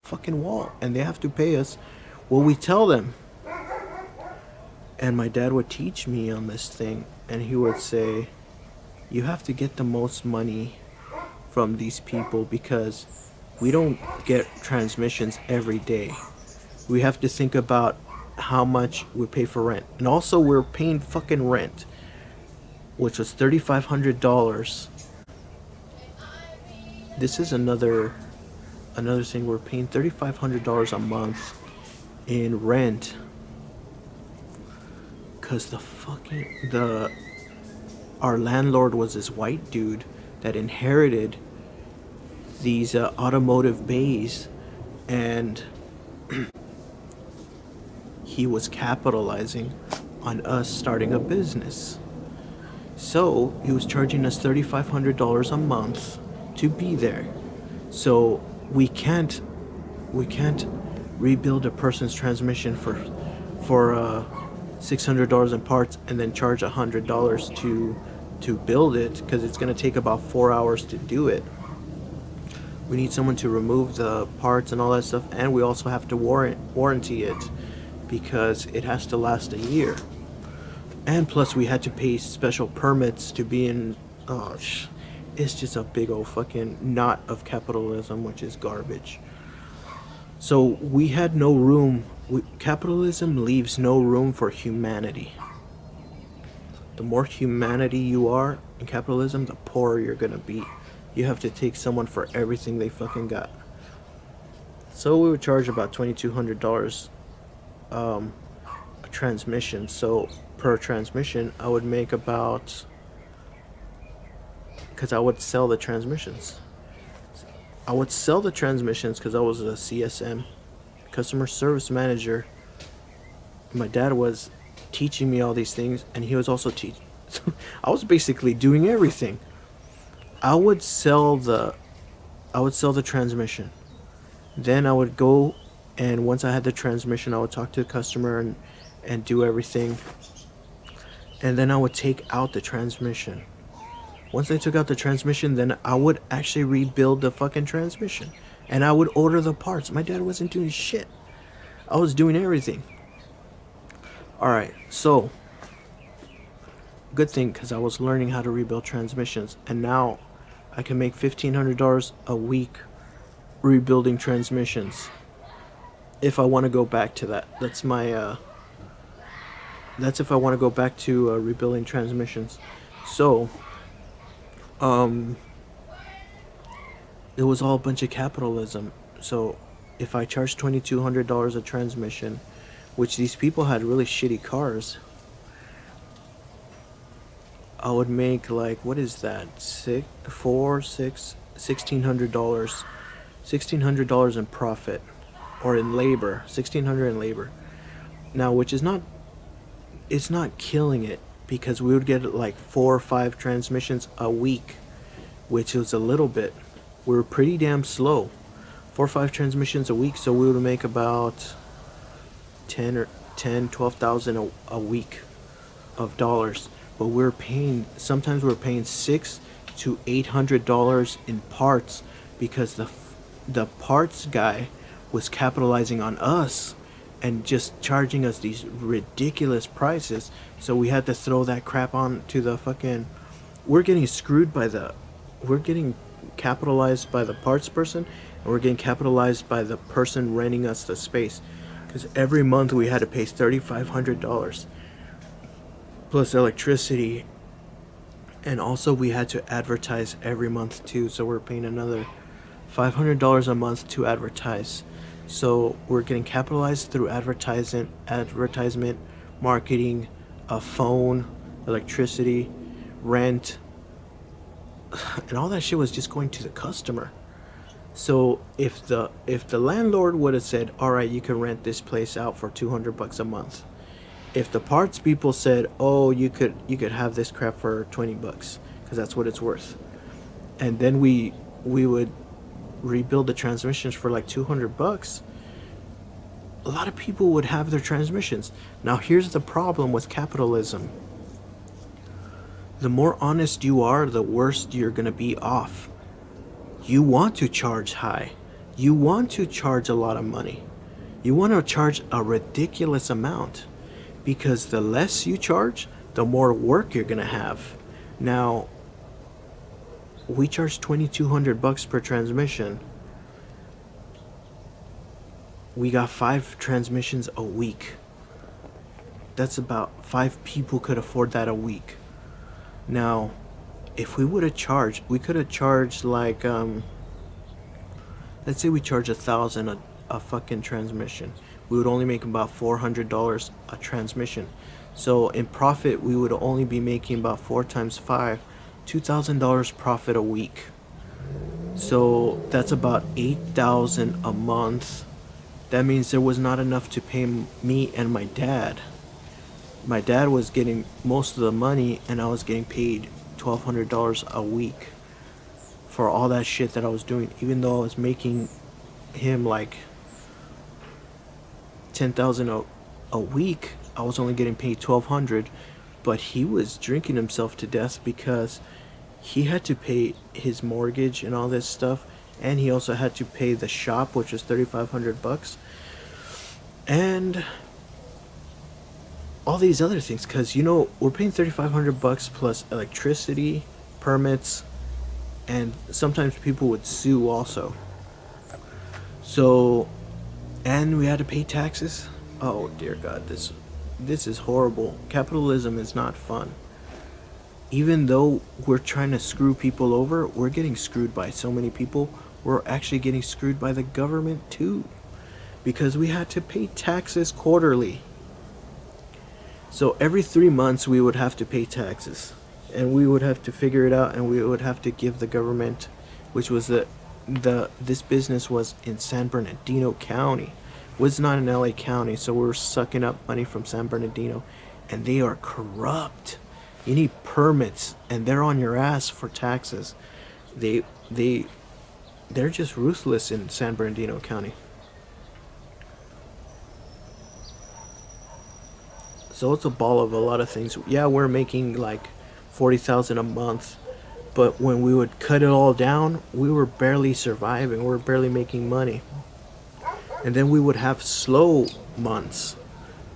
fucking wall, and they have to pay us what we tell them. And my dad would teach me on this thing, and he would say, you have to get the most money from these people because we don't get transmissions every day. We have to think about how much we pay for rent. And also, we're paying fucking rent, which was $3,500. This is another thing. We're paying $3,500 a month in rent because our landlord was this white dude that inherited these automotive bays, and he was capitalizing on us starting a business. So he was charging us $3,500 a month to be there. So we can't rebuild a person's transmission for $600 in parts and then charge $100 to build it, because it's going to take about 4 hours to do it. We need someone to remove the parts and all that stuff, and we also have to warranty it because it has to last a year. And plus we had to pay special permits to be in. It's just a big old fucking knot of capitalism, which is garbage. So we had no room. Capitalism leaves no room for humanity. The more humanity you are in capitalism, the poorer you're gonna be. You have to take someone for everything they fucking got. So we would charge about $2,200 a transmission. So per transmission, I would make about, because I would sell the transmissions. I would sell the transmissions because I was a CSM, customer service manager. My dad was teaching me all these things, and he was also teaching. I was basically doing everything. I would sell the transmission. Then I would go, and once I had the transmission, I would talk to the customer and do everything. And then I would take out the transmission. Once I took out the transmission, then I would actually rebuild the fucking transmission. And I would order the parts. My dad wasn't doing shit. I was doing everything. Alright, so good thing, because I was learning how to rebuild transmissions. And now I can make $1,500 a week rebuilding transmissions. If I want to go back to that. That's if I want to go back to rebuilding transmissions. So it was all a bunch of capitalism. So if I charged $2,200 a transmission, which these people had really shitty cars, I would make like, what is that? $1,600 in profit, or in labor. $1,600 in labor. Now, which is not, it's not killing it, because we would get like 4 or 5 transmissions a week, which was a little bit. We were pretty damn slow. 4 or 5 transmissions a week, so we would make about 12,000 a week of dollars. But sometimes we're paying $600 to $800 in parts, because the parts guy was capitalizing on us and just charging us these ridiculous prices. So we had to throw that crap on to the fucking. We're getting capitalized by the parts person, and we're getting capitalized by the person renting us the space, because every month we had to pay $3,500 plus electricity, and also we had to advertise every month too, so we're paying another $500 a month to advertise. So we're getting capitalized through advertisement, marketing, a phone, electricity, rent, and all that shit was just going to the customer. So if the landlord would have said, all right, you can rent this place out for $200 a month. If the parts people said, oh, you could have this crap for $20, because that's what it's worth, and then we would rebuild the transmissions for like $200, a lot of people would have their transmissions. Now here's the problem with capitalism. The more honest you are, the worse you're gonna be off. You want to charge high. you want to charge a lot of money. You want to charge a ridiculous amount, because the less you charge, the more work you're gonna have. Now, we charge $2,200 per transmission. We got 5 transmissions a week. That's about 5 people could afford that a week. Now, if we would have charged, we could have charged like let's say we charge $1,000 a fucking transmission. We would only make about $400 a transmission. So in profit, we would only be making about 4 times 5, $2,000 profit a week. So that's about $8,000 a month. That means there was not enough to pay me and my dad. My dad was getting most of the money, and I was getting paid $1,200 a week for all that shit that I was doing. Even though I was making him like $10,000 a week, I was only getting paid $1,200. But he was drinking himself to death because he had to pay his mortgage and all this stuff, and he also had to pay the shop, which was $3,500, and all these other things. Because we're paying $3,500 plus electricity, permits, and sometimes people would sue also. So, and we had to pay taxes. Oh dear God, this is horrible. Capitalism is not fun. Even though we're trying to screw people over, we're getting screwed by so many people. We're actually getting screwed by the government too, because we had to pay taxes quarterly. So every 3 months we would have to pay taxes, and we would have to figure it out, and we would have to give the government, which was this business was in San Bernardino County. It was not in LA County, so we were sucking up money from San Bernardino, and they are corrupt. You need permits, and they're on your ass for taxes. They're just ruthless in San Bernardino County. So it's a ball of a lot of things. Yeah, we're making like $40,000 a month, but when we would cut it all down, we were barely surviving. We were barely making money. And then we would have slow months.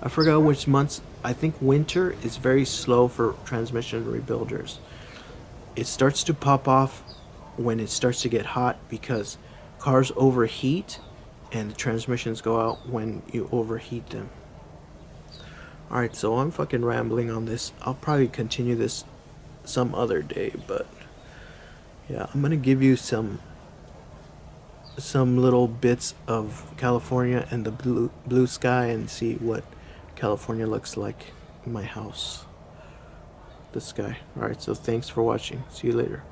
I forgot which months. I think winter is very slow for transmission rebuilders. It starts to pop off when it starts to get hot, because cars overheat and the transmissions go out when you overheat them. Alright, so I'm fucking rambling on this. I'll probably continue this some other day, but yeah, I'm gonna give you some little bits of California and the blue sky, and see what California looks like in my house. The sky. Alright, so thanks for watching. See you later.